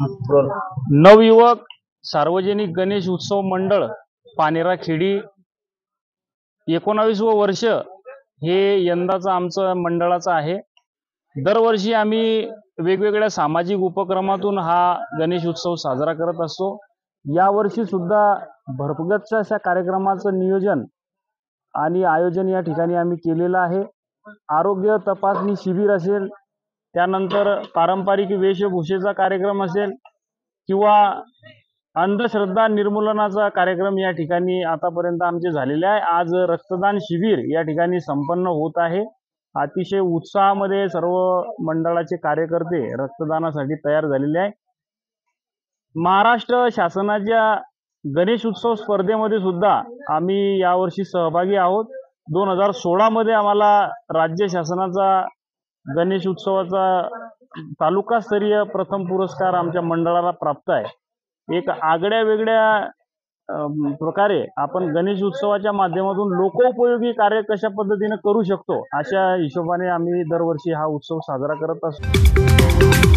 नवयुवक सार्वजनिक गणेश उत्सव मंडळ पानेरा खेडी 19वे वर्ष हे यंदाचं आमचं मंडळाचं आहे। दरवर्षी आम्ही वेगवेगळ्या सामाजिक उपक्रमातून हा गणेश उत्सव साजरा करत असतो। यावर्षी सुद्धा भरगच्च अशा कार्यक्रमाचं नियोजन आणि आयोजन या ठिकाणी आम्ही केलेलं आहे। आरोग्य तपासणी शिबिर असेल, त्यानंतर पारंपरिक वेशभूषेचा कार्यक्रम असेल किंवा अंधश्रद्धा निर्मूलनाचा कार्यक्रम या ठिकाणी आतापर्यंत आमचे झालेले आहे। आज रक्तदान शिबिर या ठिकाणी संपन्न होत आहे। अतिशय उत्साहामध्ये सर्व मंडळाचे कार्यकर्ते रक्तदानासाठी तयार झालेले आहे। महाराष्ट्र शासनाच्या गणेश उत्सव स्पर्धेमध्ये सुद्धा आम्ही यावर्षी सहभागी आहोत। 2016 मध्ये आम्हाला राज्य शासनाचा गणेश उत्सवाचा तालुकास्तरीय प्रथम पुरस्कार आमच्या मंडळाला प्राप्त आहे। एक आगळ्या वेगळ्या प्रकारे आपण गणेश उत्सवाच्या माध्यमातून लोकोपयोगी कार्य कशा पद्धतीने करू शकतो, अशा हिशोबाने आम्ही दरवर्षी हा उत्सव साजरा करत असतो।